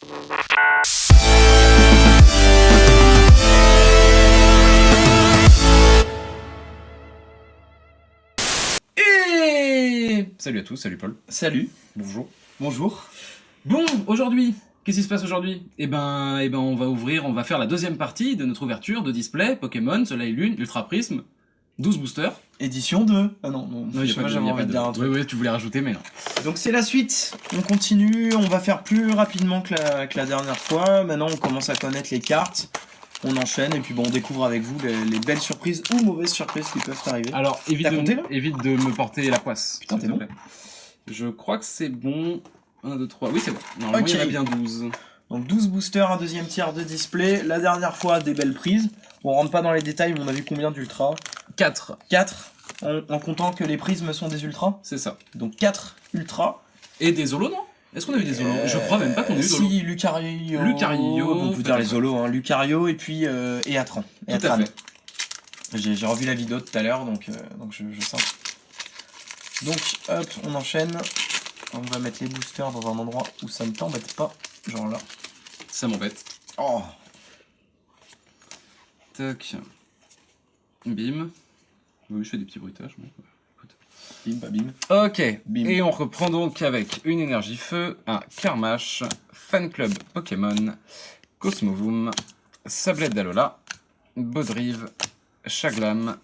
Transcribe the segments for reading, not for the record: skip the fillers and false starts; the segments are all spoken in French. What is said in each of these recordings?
Et salut à tous, salut Paul. Salut. Bonjour. Bonjour. Bon, aujourd'hui, qu'est-ce qui se passe aujourd'hui? Eh ben, on va faire la deuxième partie de notre ouverture de display Pokémon Soleil Lune Ultra Prisme 12 boosters. Édition 2. Ah non, Non, je sais pas, j'avais envie de dire un truc. Oui, tu voulais rajouter, mais non. Donc c'est la suite. On continue, on va faire plus rapidement que la dernière fois. Maintenant, on commence à connaître les cartes. On enchaîne et puis bon, on découvre avec vous les belles surprises ou mauvaises surprises qui peuvent arriver. Alors, évite de me porter la poisse. Putain, t'es bon. Je crois que c'est bon. 1, 2, 3. Oui, c'est bon. Normalement, il y en a bien 12. Donc 12 boosters, un deuxième tiers de display. La dernière fois, des belles prises. On rentre pas dans les détails, mais on a vu combien d'ultras? 4. 4, en comptant que les prismes sont des ultras. C'est ça. Donc 4 ultras. Et des Zolos, non? Est-ce qu'on a eu des Zolos? Je crois même pas qu'on a eu des Zolos. Si, Lucario. Lucario. On peut dire les Zolos, hein. Lucario et puis Atran. Tout à fait. J'ai revu la vidéo tout à l'heure, donc je sens. Donc, hop, on enchaîne. On va mettre les boosters dans un endroit où ça ne t'embête pas. Genre là. Ça m'embête. Oh. Tac. Bim. Oui, je fais des petits bruitages. Mais... écoute. Bim, pas bim. Ok. Bim. Et on reprend donc avec une énergie feu, un Karmash, Fan Club Pokémon, Cosmovoom, Sablette d'Alola, Bodrive, Chaglam,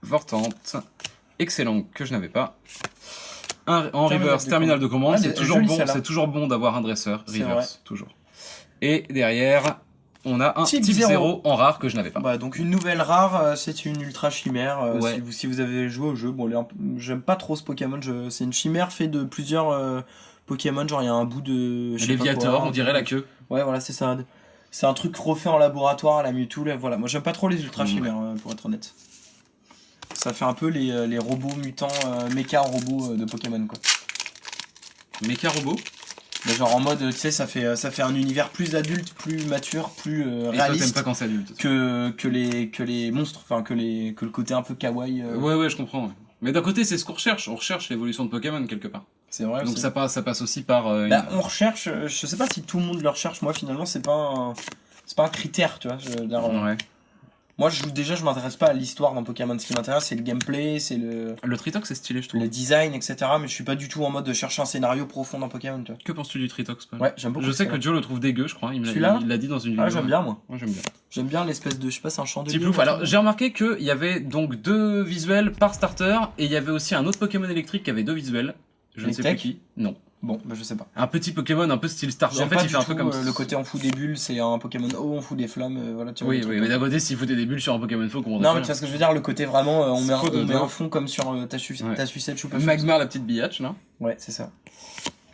Vortante, Excellent que je n'avais pas. En reverse, terminal de commande. C'est toujours bon d'avoir un dresseur. Reverse, toujours. Et derrière, on a un type 0 en rare que je n'avais pas. Bah, donc une nouvelle rare, c'est une ultra chimère. Ouais. Si vous avez joué au jeu, bon, j'aime pas trop ce Pokémon. C'est une chimère fait de plusieurs Pokémon. Genre il y a un bout de Léviator, on dirait la queue. Ouais, voilà, c'est ça. C'est un truc refait en laboratoire à la Mewtwo. Là, voilà, moi j'aime pas trop les ultra chimères, pour être honnête. Ça fait un peu les robots mutants, méca robots de Pokémon, quoi. Méca robot? Mais genre en mode, tu sais, ça fait un univers plus adulte, plus mature, plus réaliste. Et toi t'aimes pas quand c'est adulte? Que les monstres, enfin que le côté un peu kawaii. Ouais, je comprends. Ouais. Mais d'un côté, c'est ce qu'on recherche. On recherche l'évolution de Pokémon quelque part. C'est vrai. Donc ça passe aussi par. On recherche. Je sais pas si tout le monde le recherche. Moi, finalement, c'est pas un critère, tu vois. Ouais. Moi, je m'intéresse pas à l'histoire d'un Pokémon. Ce qui m'intéresse, c'est le gameplay, c'est Le Tritox, c'est stylé, je trouve. le design, etc. Mais je suis pas du tout en mode de chercher un scénario profond d'un Pokémon, tu vois. Que penses-tu du Tritox, Paul? Ouais, j'aime beaucoup. Je sais que Joe le trouve dégueu, je crois. Il l'a dit dans une vidéo. Ah, j'aime bien, moi. Moi, j'aime bien. J'aime bien l'espèce de, je sais pas, c'est un chandelier. Petit plouf. Alors, j'ai remarqué qu'il y avait donc 2 visuels par starter, et il y avait aussi un autre Pokémon électrique qui avait 2 visuels. Je ne sais plus qui. Non. Bon, bah je sais pas. Un petit Pokémon un peu style Starter. En fait, il fait un peu comme le côté on fout des bulles, c'est un Pokémon haut, on fout des flammes, voilà. Tu vois, oui, mais d'un côté, s'il foutait des bulles sur un Pokémon faux, comment on non, mais tu vois ce que je veux dire, le côté vraiment, on met un fond comme sur ta sucette choupa. Magmar, la petite biatch, là. Ouais, c'est ça.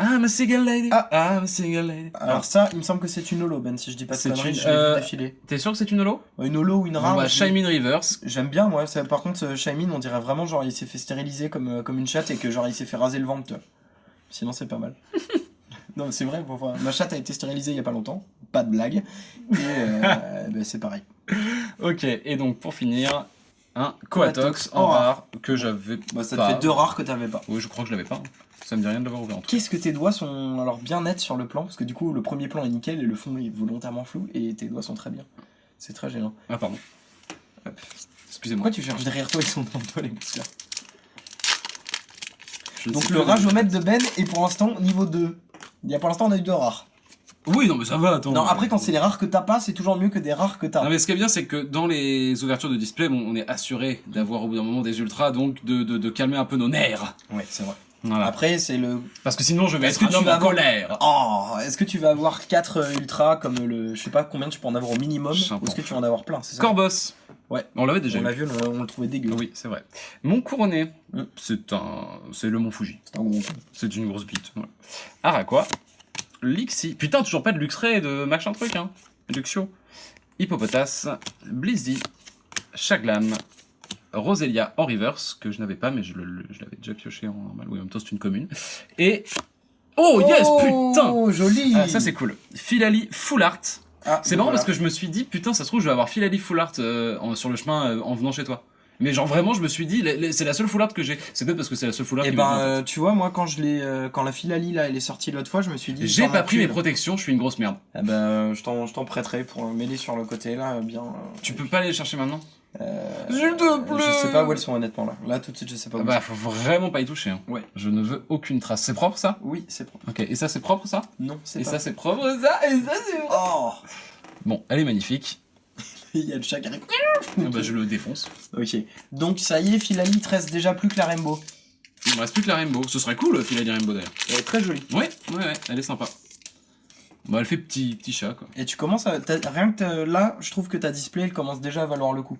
I'm a single lady. I'm a single lady. Alors ça, il me semble que c'est une holo, Ben, si je dis pas de conneries, je l'ai vu défiler. T'es sûr que c'est une holo? Une holo ou une rare. Bah, Shaymin Reverse. J'aime bien, moi. Par contre, Shaymin, on dirait vraiment genre il s'est fait stériliser comme une chatte et que genre il s'est fait raser le ventre, tu vois. Sinon, c'est pas mal. Non, c'est vrai, ma chatte a été stérilisée il y a pas longtemps, pas de blague, et c'est pareil. Ok, et donc pour finir, un Coatox en rare que j'avais pas. Ça te fait 2 rares que t'avais pas. Oui, je crois que je l'avais pas. Ça me dit rien de l'avoir ouvert en tout. Qu'est-ce que tes doigts sont alors bien nets sur le plan, parce que du coup le premier plan est nickel et le fond est volontairement flou, et tes doigts sont très bien. C'est très gênant. Ah pardon. Hop. Excusez-moi. Pourquoi tu cherches derrière toi, ils sont devant toi les boosters. Donc le ragomètre de Ben est pour l'instant niveau 2. Pour l'instant on a eu 2 rares. Oui, non mais ça va, attends. Non, après quand c'est les rares que t'as pas, c'est toujours mieux que des rares que t'as. Non mais ce qui est bien, c'est que dans les ouvertures de display, bon, on est assuré d'avoir au bout d'un moment des ultras, donc de calmer un peu nos nerfs. Ouais, c'est vrai. Voilà. Après c'est le... Parce que sinon je vais être un homme en colère. Oh, est-ce que tu vas avoir 4 ultras comme le... Je sais pas combien tu peux en avoir au minimum, ou est-ce que tu vas en avoir plein, c'est ça? Corboss. Ouais. On l'avait déjà on l'a vu, on le trouvait dégueu. Oui, c'est vrai. Mon couronné, c'est le Mont Fuji. C'est un gros. C'est une grosse bite. Ouais. Araquois. Lixi. Putain, toujours pas de Luxray de machin truc, hein. Luxio. Hippopotas. Blizzy. Chaglam. Roselia en reverse, que je n'avais pas, mais je l'avais déjà pioché en normal. Oui, en même temps, c'est une commune. Et... Oh, yes, putain! Oh, joli! Ah, ça, c'est cool. Philali Full Art. C'est marrant parce que je me suis dit, putain, ça se trouve, je vais avoir Philali Full Art sur le chemin en venant chez toi. Mais genre vraiment, je me suis dit, c'est la seule full art que j'ai. C'est peut-être parce que c'est la seule full art Et qui me vient en ben, tête. tu vois, moi, quand la Philali, là, elle est sortie l'autre fois, je me suis dit... J'ai j'en pas ai pris mes une. protections, je suis une grosse merde. Eh ben, je t'en prêterai pour mêler sur le côté, là, bien... Tu peux pas aller les chercher maintenant euh, S'il te plaît. Je sais pas où elles sont, honnêtement, là. Là, tout de suite, je sais pas où Ah elles bah, sont. faut vraiment pas y toucher. Hein. Ouais. Je ne veux aucune trace. C'est propre ça? Oui, c'est propre. Ok, et ça c'est propre ça? Non, c'est Et pas. ça c'est propre ça? Et ça c'est propre? Oh. Bon, elle est magnifique. Il y a le chat qui arrive. Ah bah, je le défonce. Ok. Donc, ça y est, Philali, te reste déjà plus que la Rainbow. Il me reste plus que la Rainbow. Ce serait cool, Philali Rainbow d'ailleurs. Elle est très jolie. Ouais, elle est sympa. Bon, elle fait petit chat quoi. Et tu commences à... Rien que là, je trouve que ta display, elle commence déjà à valoir le coup.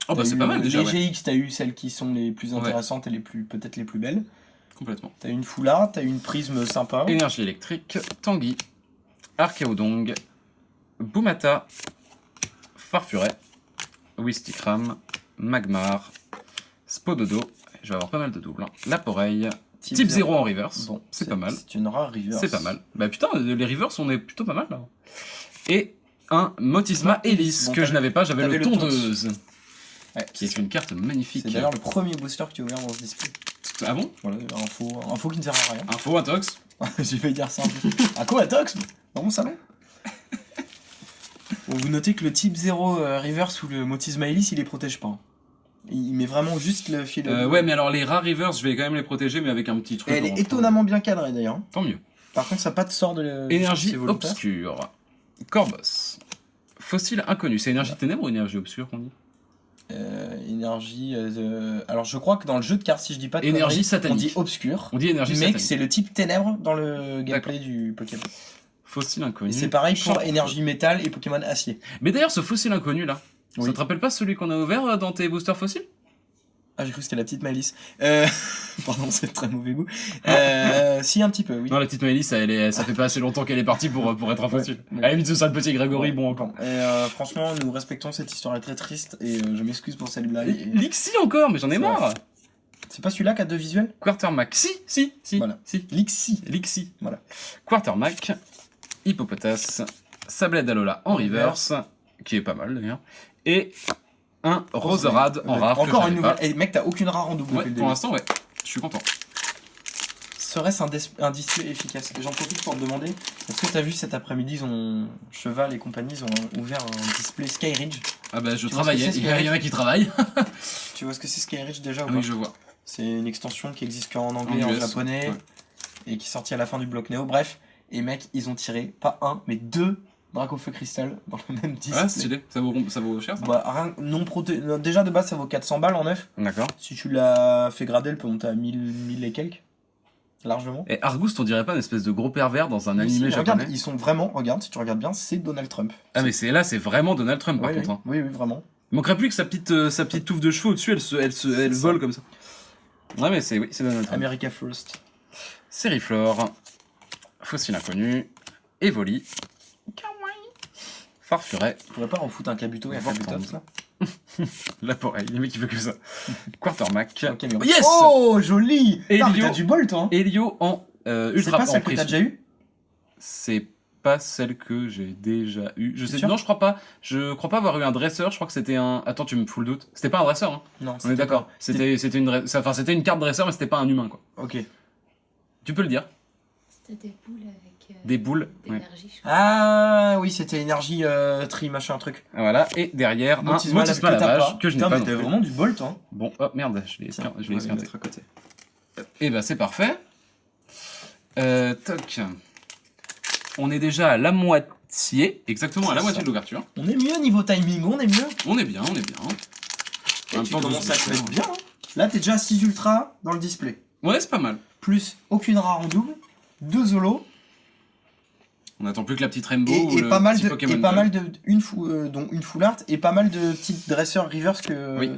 Oh bah T'as c'est eu pas mal déjà, Les ouais. GX, t'as eu celles qui sont les plus Ouais. intéressantes et peut-être les plus belles. Complètement. T'as une foulard, t'as une prisme sympa. Énergie électrique, Tanguy, Archaeodong, Bumata, Farfuret, Wistikram, Magmar, Spododo, je vais avoir pas mal de doubles, hein. Laporeille, type 0 en reverse, Bon, c'est pas mal. C'est une rare reverse. C'est pas mal. Bah putain, les reverse on est plutôt pas mal là. Et un Motisma Hélice Bon, que je n'avais pas, j'avais t'avais le le tondeuse, Ouais, qui est une carte magnifique. c'est d'ailleurs le premier booster que tu as ouvert dans ce display. Ah bon? Voilà, info qui ne sert à rien. Info, intox. J'ai failli dire ça en plus. À quoi, Atox? Dans mon salon? Bon, vous notez que le type 0 reverse ou le Motisma Hélice, il les protège pas. Il met vraiment juste le fil. Ouais, mais alors les rares reverse, je vais quand même les protéger, mais avec un petit truc. Et elle est en- étonnamment bien cadrée d'ailleurs. Tant mieux. Par contre, ça pas de sort de. Énergie c'est volontaire. obscure. Corvos. Fossile inconnu. C'est énergie ténèbres ou énergie obscure qu'on dit? Énergie. Alors, je crois que dans le jeu de cartes, si je dis pas de Énergie conneries, satanique. on dit obscur. On dit énergie Mais satanique. c'est le type ténèbres dans le gameplay du Pokémon. Fossile Et inconnu. c'est pareil pour Champ- énergie métal et Pokémon acier. Mais d'ailleurs, ce fossile inconnu là, ça Oui. te rappelle pas celui qu'on a ouvert dans tes boosters fossiles? Ah, j'ai cru que c'était la petite Malice. Pardon, c'est de très mauvais goût. Si, un petit peu, oui. Non, la petite Maëlys, ça fait pas assez longtemps qu'elle est partie pour être un fossile. Ouais. À la limite, ce sera le petit Grégory, bon encore. Franchement, nous respectons cette histoire, elle est très triste et je m'excuse pour cette blague. Et- Lixi encore, mais j'en ai C'est marre. C'est pas celui-là qui a deux visuels? Quartermac. Si. Voilà. Si. Lixi. Lixi. Voilà. Quartermac. Hippopotas. Sablette d'Alola en reverse, qui est pas mal d'ailleurs. Et un Roserade en rare. que Encore j'avais une nouvelle. pas. Et mec, t'as aucune rare en double Ouais, depuis le pour début. l'instant, ouais. Je suis content. Serait-ce un display efficace? J'en profite pour te demander, est-ce que t'as vu cet après-midi, Cheval et compagnie, ils ont ouvert un display Skyridge. Ah bah, je Tu vois travaillais. ce que c'est, Il y en a qui travaillent. Tu vois ce que c'est Skyridge déjà ou Oui, pas? je vois. C'est une extension qui existe qu'en anglais et En en US, japonais ouais. et qui est sortie à la fin du bloc Neo. Bref, et mec, ils ont tiré pas un, mais deux Dracofeu Cristal dans le même display. Ah, stylé. Ça vaut cher ça? Bah, déjà de base, ça vaut 400 balles en neuf. D'accord. Si tu l'as fait grader, elle peut monter à 1000 et quelques. Largement. Et Argouste, on dirait pas une espèce de gros pervers dans un Mais animé si, regarde, japonais? ils sont vraiment, regarde, si tu regardes bien, c'est Donald Trump. Ah, mais c'est vraiment Donald Trump par Oui, contre. oui, Hein. oui, oui, vraiment. Il manquerait plus que sa petite touffe de cheveux au-dessus, elle ça. vole comme ça. Ouais, mais c'est Donald Trump. America First. Sériflore, Fossile inconnu, Evoli, Farfuret, Tu pourrais pas en foutre un Kabuto et un Vortand. Kabutops là? Laporeille, les mecs qui veulent que ça. Quartermac, Ok, mais- yes! Oh, joli! Putain, mais Elio. t'as du bol toi! Hein. Helio en C'est ultra pas en celle que t'as prisme. déjà eu? C'est pas celle que j'ai déjà eue. Je sais, Sûr non, je crois pas. Je crois pas avoir eu un dresseur. Je crois que c'était un. Attends, tu me fous le doute. C'était pas un dresseur. Hein. Non, On est c'était d'accord. pas. C'était une carte dresseur, mais c'était pas un humain quoi. Ok. Tu peux le dire. C'était des boules avec Des boules. Ouais. d'énergie, je crois. Ah oui, c'était énergie tri machin truc. Voilà. Et derrière un Motisma Motisma que t'as lavage pas. que je n'ai Putain, pas. mais non t'as plus. vraiment du bol toi. Hein. Bon, oh merde, je l'ai Tiens, je l'ai on va le esquinté. mettre à côté. Et bah c'est parfait. Toc. On est déjà à la moitié, exactement à la C'est moitié ça. de l'ouverture. On est mieux niveau timing, on est mieux. On est bien, on est bien. Et En même tu temps, commences 12 à te mettre boosters. bien. Hein. Là, t'es déjà à 6 ultra dans le display. Ouais, c'est pas mal. Plus aucune rare en double, 2 Zolo On attend plus que la petite Rainbow et, ou le pas mal petit de Pokémon. et pas mal de dont une full art et pas mal de petites dresseurs reverse que. Oui.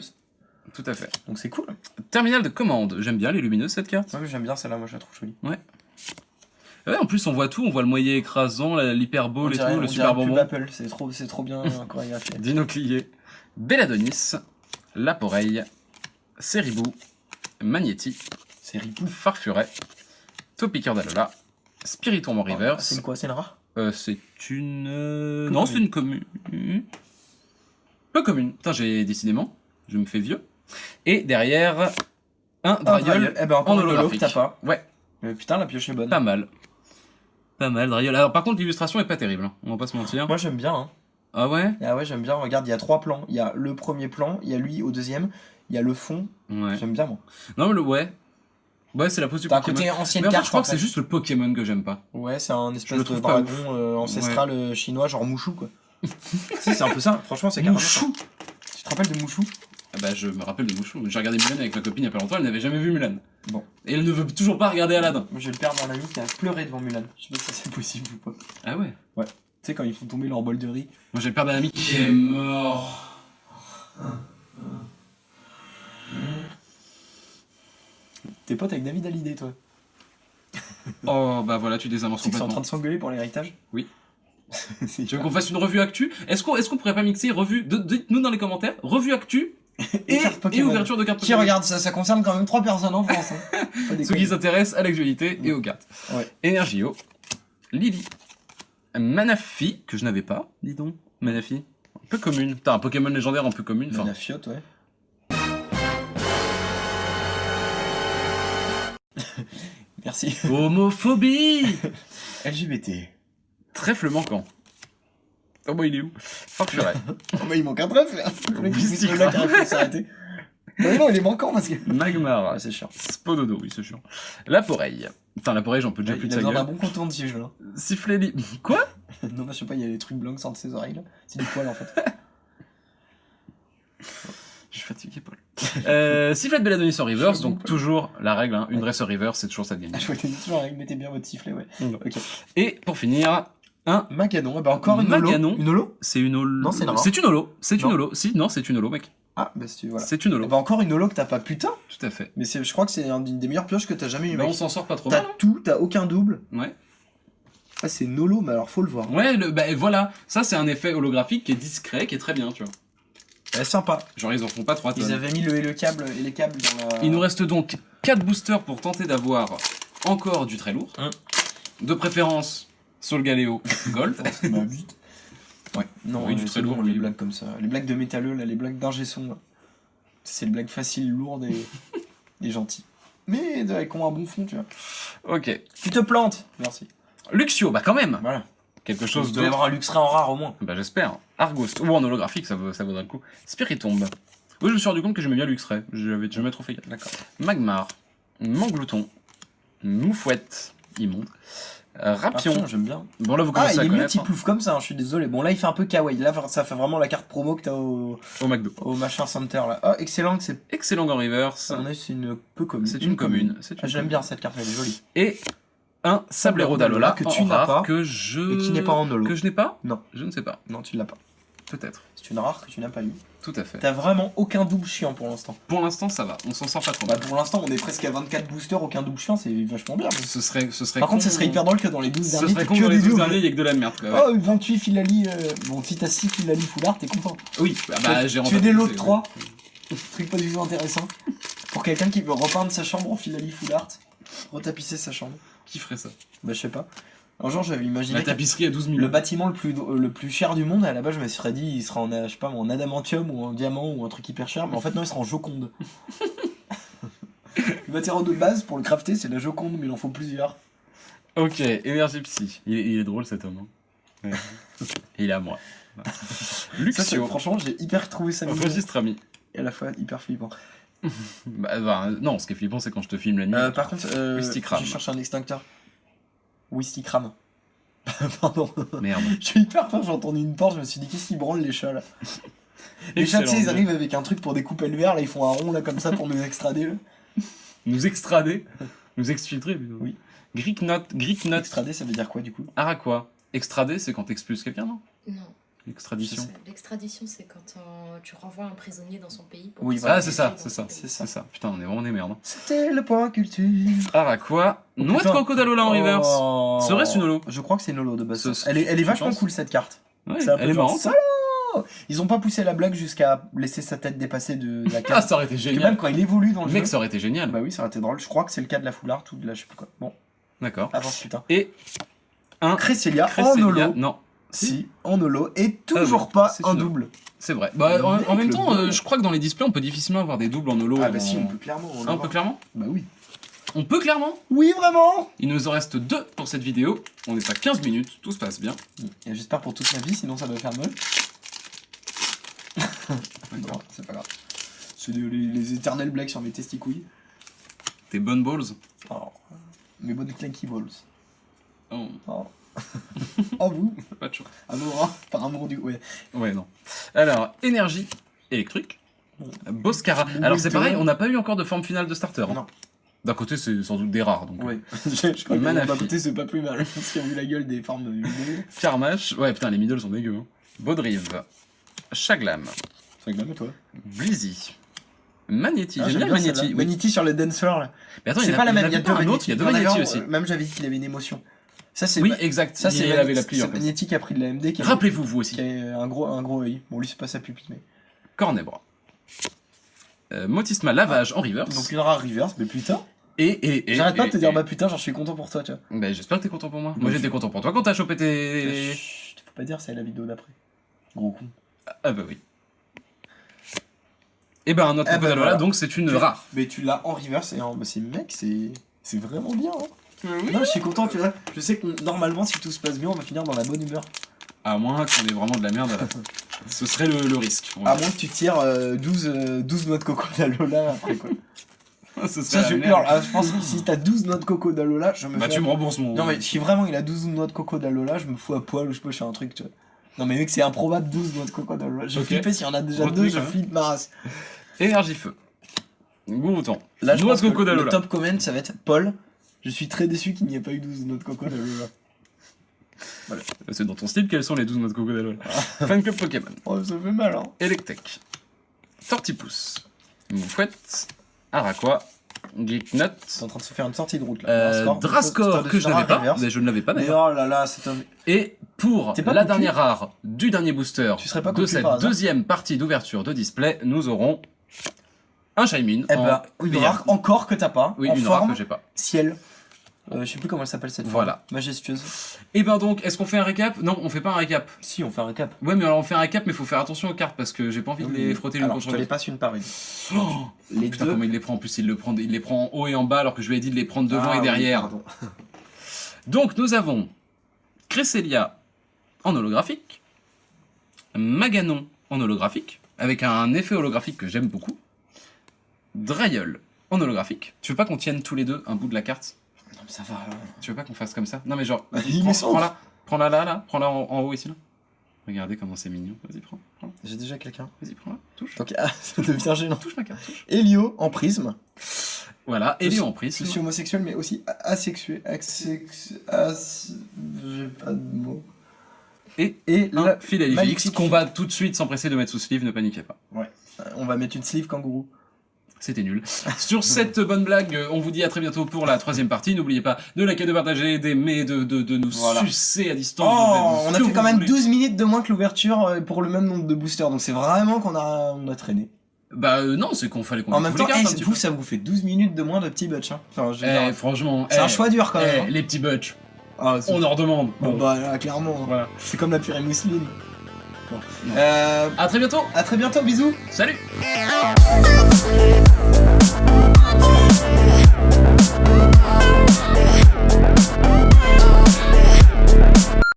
Tout à fait. Donc c'est cool. Terminal de commande. J'aime bien les lumineuses cette carte. Ouais, j'aime bien celle-là, moi je la trouve jolie. Ouais, en plus on voit tout, on voit le moyen écrasant, l'hyperbole et tout, le super Pub bonbon. Apple, c'est trop bien chorégraphié. Dinoclier, Belladonis, Laporeille, Ceribou, Magnéti, C'est ripou. Farfuret, Topiqueur d'Alola, Spiritomb en reverse. C'est une quoi? C'est une rare? C'est une. Peu Non, commune. c'est une commune. Peu commune. Putain, j'ai décidément. Je me fais vieux. Et derrière, un Draeul Eh ben encore en un holo que holographique. t'as pas. Ouais, Mais putain, la pioche est bonne. pas mal. Pas mal, Draeul. Alors par contre, l'illustration est pas terrible, hein. On va pas se mentir. Moi j'aime bien. Hein. Ah ouais? Ah ouais, j'aime bien. Regarde, il y a 3 plans. Il y a le premier plan, il y a lui au deuxième, il y a le fond. Ouais. J'aime bien, moi. Non, mais ouais. Ouais, c'est la pose du T'as un Pokémon. côté ancienne Mais en fait, carte. je crois en que c'est juste le Pokémon que j'aime pas. Ouais, c'est un Je espèce le de trouve pas dragon ancestral chinois, genre Mouchou, quoi. Si, c'est un peu ça. Franchement, c'est carrément ça. Mouchou. Tu te rappelles de Mouchou? Ah bah, je me rappelle de Mouchou. J'ai regardé Mulan avec ma copine il y a pas longtemps, elle n'avait jamais vu Mulan. Bon. Et elle ne veut toujours pas regarder Aladdin. Moi, j'ai le père d'un ami qui a pleuré devant Mulan. Je sais pas si c'est possible ou pas. Ah ouais? Tu sais, quand ils font tomber leur bol de riz. Moi j'ai le père d'un ami qui est mort. T'es pote avec David Hallyday, toi. Oh bah voilà, tu désamorces Tu sais qu'ils sont en complètement. train de s'engueuler pour l'héritage? Oui. C'est Tu veux qu'on fasse une revue actu? Est-ce qu'on pourrait pas mixer revue, dites-nous dans les commentaires, revue actu et, cartes et Pokémon. ouverture de cartes Qui Pokémon. regarde ça? Ça concerne quand même 3 personnes en France. Hein. Pas Ceux déconner. qui s'intéressent à l'actualité et aux cartes. Ouais. Energio, Lily, Manafi, que je n'avais pas, dis donc. Manafi, un peu commune. T'as un Pokémon légendaire un peu commune. Enfin, La fiotte, ouais. Merci. homophobie. LGBT. Trèfle manquant. Oh bah il est où? Oh purée. Oh bah il manque un trèfle là. Le mec qui Oui, pousse c'est le lac grave. arrête de s'arrêter. Mais non, il est manquant parce que. Magmar, Ah, c'est chiant. Spododo, oui c'est chiant. Laporeille. Putain, Laporeille, j'en peux déjà Il plus de a sa besoin d'un gueule. bon contour de ce jeu-là. Sifflet Quoi? Non, bah, je sais pas, il y a des trucs blancs qui sortent de ses oreilles là. C'est du poil en fait. Je suis fatigué, Paul. Sifflet de Belladonis en reverse, Je suis donc bon, Paul. toujours la règle, hein, une race en reverse, c'est toujours ça de gagner. Ah, je vois que t'es toujours avec, mettez bien votre sifflet, ouais. Ok. Et pour finir, un Maganon, eh ben encore une Maganon. holo. Une holo? c'est une holo. Non, c'est une rare. C'est une holo. C'est une Non. holo. Si, non, c'est une holo, mec. Ah, bah si tu voilà. C'est une Eh holo. ben encore une holo que t'as pas, putain. Tout à fait. Mais je crois que c'est une des meilleures pioches que t'as jamais eu, Bah, mec. on s'en sort pas trop T'as mal. tout, t'as aucun double. Hein. Ouais. Ah, c'est une holo, mais alors faut le voir. Ouais, bah voilà. Ça, c'est un effet holographique qui est discret, qui est très bien, tu vois. Eh, sympa. Genre, ils en font pas 3 tonnes. Ils avaient mis les câbles dans la. Il nous reste donc 4 boosters pour tenter d'avoir encore du très lourd. Hein. De préférence, Solgaleo Gold. Bah, vite. Ouais. Non, Oui, du c'est très bon, lourd, les oui. blagues comme ça. Les blagues de métalleux, là, les blagues d'ingé son, là. C'est les blagues faciles, lourdes et gentilles. Mais qui ont un bon fond, tu vois. Ok. Tu te plantes. Merci. Luxio, bah quand même. Voilà. Quelque Tu chose dois d'autre. avoir un Luxray en rare au moins. Bah j'espère. Argos. Ou en holographique, ça vaudrait le coup. Spiritombe. Oui, je me suis rendu compte que j'aimais bien Luxray. J'avais jamais trop fait gaffe. D'accord. Magmar. Manglouton. Moufouette. Immonde. Rapion. Rapion, j'aime bien. Bon là vous Ah, commencez il à est mieux connaître. petit plouf comme ça, hein, je suis désolé. Bon, là, il fait un peu kawaii. Là, ça fait vraiment la carte promo que t'as Au McDo. au machin center, là. Ah, excellent que c'est. Excellent en reverse. C'est une peu commune. C'est une commune. C'est une Ah, j'aime commune. bien cette carte, elle est jolie. Et un Sablero d'Alola que en tu n'as rare pas, que je... et qui n'est pas en holo. Que je n'ai pas? Non. Je ne sais pas. Non, tu l'as pas. Peut-être. C'est une rare que tu n'as pas eu. Tout à fait. T'as vraiment aucun double chiant pour l'instant. Pour l'instant, ça va. On s'en sort pas trop Bah, mal. pour l'instant, on est presque à 24 boosters, aucun double chiant, c'est vachement bien. Ce serait Par contre, con- ce serait hyper drôle que dans les 12 Ce derniers, serait t'aies con que dans les des 12 doubles. derniers, il y a que de la merde. Quoi, ouais. Oh, 28 Filali. Bon, si t'as 6 Filali Foulard, t'es content. Oui, bah j'ai Tu fais des lots de c'est- 3. Truc pas du tout intéressant. Pour quelqu'un qui veut repeindre sa chambre en Filali Foulard, retapisser sa chambre. Qui ferait ça? Bah, je sais pas. Un jour, j'avais imaginé La tapisserie à 12 000. le bâtiment le plus cher du monde, à la base, je me serais dit, il sera en, je sais pas, en adamantium ou en diamant ou un truc hyper cher, mais en fait, non, il sera en joconde. Le matériau de base pour le crafter, c'est la joconde, mais il en faut plusieurs. Ok, énergie psy. Il est drôle cet homme. Hein. Ouais. Il est à moi. Ça, Luxio. franchement, j'ai hyper trouvé ça mignon Registre ami. et à la fois hyper flippant. Non, ce qui est flippant, c'est quand je te filme la nuit. Par contre, Wistikram. je cherche un extincteur. Wistikram. Pardon. Merde. J'ai eu peur quand j'ai entendu une porte, je me suis dit qu'est-ce qu'ils branlent les chats là. Les chats, tu sais, ils arrivent avec un truc pour découper le verre, là ils font un rond là comme ça pour nous extrader. Là. Nous extrader. Nous exfiltrer plutôt. Oui. Greek note. Extrader, ça veut dire quoi du coup? Araqua. Extrader, c'est quand t'expulses quelqu'un, non? Non. Extradition. L'extradition, c'est quand tu renvoies un prisonnier dans son pays. Oui, qu'il voilà. Ah, soit c'est ça, jugé c'est dans ça. son pays. C'est ça. C'est ça. Putain, on est vraiment des merdes. Hein. C'était le point culture. Araqua. Noix de putain. coco d'Alola en reverse. Oh. Serait-ce une holo? Je crois que c'est une holo de base. Ce- Elle est tu vachement penses cool cette carte. Ouais, C'est un peu elle est genre, marrante. salaud. Ils ont pas poussé la blague jusqu'à laisser sa tête dépasser de la Ah, carte. ça aurait été Parce que génial. même quand il évolue dans le Mec, jeu. ça aurait été génial. Bah oui, ça aurait été drôle. Je crois que c'est le cas de la foulard ou de la je sais plus quoi. Bon, D'accord. avance putain. Et un Cresselia en Cresselia. holo. Non. Si, en holo. Et toujours oui, pas c'est un une double. C'est vrai. Bah, en Mec, même le temps, double. je crois que dans les displays, on peut difficilement avoir des doubles en holo. Ah bah si, on peut clairement. Ah, on peut clairement. Bah oui. On peut clairement. Oui, vraiment. Il nous en reste 2 pour cette vidéo. On est à 15 minutes, tout se passe bien. Et j'espère pour toute ma vie, sinon ça va faire mal. Non, c'est pas grave. C'est les éternelles blagues sur mes testicouilles. Tes bonnes balls. Oh. Mes bonnes clanky balls. Oh, Oh. Oh vous. pas de chance. Amour, hein, par amour du. Ouais. Ouais, non. Alors, énergie électrique. Boscara. Alors, c'est pareil, on n'a pas eu encore de forme finale de starter. Hein. Non. D'un côté, c'est sans doute des rares. Donc. Ouais. Je crois que Manafi. d'un côté c'est pas plus mal. Parce qu'il y a vu la gueule des formes vidéo. Karmash. Ouais, putain, les middles sont dégueux. Hein. Baudrive. Chaglam. C'est que même toi. Blizzy. Magnéti. Ah, J'aime bien le Magnéti. Oui. Magnéti sur le dancer là. Mais attends, C'est pas la même, il y a deux un autre, il y a deux Magnéti aussi. Même j'avais dit qu'il avait une émotion. Ça c'est Oui, exact. ça c'est il avait la pluie. c'est Magnéti qui a pris de la MD qui a, Rappelez-vous, vous aussi. qui a un gros œil. Bon lui c'est pas sa pupille mais. Cornebra. Motisma lavage en reverse. Donc une rare reverse, mais putain. Et J'arrête pas de te dire bah putain, genre je suis content pour toi, tu vois. Ben, j'espère que t'es content pour moi. Bah, Moi je- j'étais content pour toi quand t'as chopé tes. Chut, faut pas dire c'est la vidéo d'après. Gros con. Ah bah oui. Et ben un autre Eh ben, Crocodile voilà. donc c'est une rare. Mais tu l'as en reverse et en. Bah c'est mec, c'est vraiment bien. Hein. Non, je suis content, tu vois. Je sais que normalement si tout se passe bien, on va finir dans la bonne humeur. À moins qu'on ait vraiment de la merde à la fin. Ce serait le risque. on va À dire. moins que tu tires 12 noix de coco d'Alola après quoi. Ce serait Ça, la je merde. hurle. Ah, je pense que si t'as 12 noix de coco d'Alola, je me Bah fous. tu me rembourses mon. Non, mais si vraiment il a 12 noix de coco d'Alola, je me fous à poil ou je peux faire un truc, tu vois. Non, mais mec, c'est improbable 12 noix de coco d'Alola. J'ai Ok. flippé s'il y en a déjà Retenu, deux, je quand même. flippe ma race. Énergie feu. Gourouton. Là, je Noix pense de coco que le d'Alola. top comment, ça va être Paul. Je suis très déçu qu'il n'y ait pas eu 12 noix de coco d'Alola. C'est dans ton style, quelles sont les 12 noix de coco d'Alola? Fan Club Pokémon. Oh, ça fait mal, hein. Electek. Tortipousse. Moufouette. Araqua. Geeknut. T'es en train de se faire une sortie de route là. Drascore que je n'avais pas. Mais je ne l'avais pas Mais d'ailleurs. oh là là, c'est un. Et pour T'es pas la cocu dernière rare du dernier booster Tu serais pas de cocu cette par hasard deuxième partie d'ouverture de display, nous aurons un Shaymin. Eh ben, une VR. rare encore que t'as pas. Oui, en une rare forme que j'ai pas. ciel. Je sais plus comment elle s'appelle cette Voilà. forme. Majestueuse. Et ben donc, est-ce qu'on fait un récap? Non, on fait pas un récap. Si, on fait un récap. Ouais, mais alors on fait un récap, mais faut faire attention aux cartes parce que j'ai pas envie de les frotter l'une Alors, contre je te les l'autre. passe une par une. Oh, Les putain, deux. comment il les prend en plus, il les prend en haut et en bas alors que je lui ai dit de les prendre devant Ah et oui, derrière. pardon. Donc nous avons Cresselia en holographique, Maganon en holographique, avec un effet holographique que j'aime beaucoup, Drayeul en holographique. Tu veux pas qu'on tienne tous les deux un bout de la carte? Non, mais ça va. Là. Tu veux pas qu'on fasse comme ça? Non mais genre, vas-y, Il me semble. prends-la là, prends-la en haut ici là. Regardez comment c'est mignon. Vas-y, prends, J'ai déjà quelqu'un. vas-y, prends-la, touche. Donc, ah, ça devient gênant. Touche ma carte, touche. Elio en prisme. Voilà, Je Elio suis- en prisme. Je suis homosexuel, mais aussi asexuel. J'ai pas de mots. Et un un Philadelphix magnifique- qu'on va tout de suite s'empresser de mettre sous sleeve, ne paniquez pas. On va mettre une sleeve kangourou. C'était nul. Sur cette bonne blague, on vous dit à très bientôt pour la troisième partie. N'oubliez pas de liker, de partager, d'aimer, de nous Voilà. sucer à distance. Oh, de on ce a que fait vous quand même voulez. 12 minutes de moins que l'ouverture pour le même nombre de boosters. Donc c'est vraiment qu'on a traîné. Bah non, c'est qu'on fallait qu'on En même découvre temps, les cartes un petit vous, peu. ça vous fait 12 minutes de moins de petits butch. Hein. Enfin, je veux dire, Franchement, c'est un choix dur quand même. hein. les petits butch, Ah, c'est- on en redemande. Bon, bah là, clairement. hein. Voilà. C'est comme la purée mousseline. Bon. À très bientôt. À très bientôt, bisous. Salut. Thank you.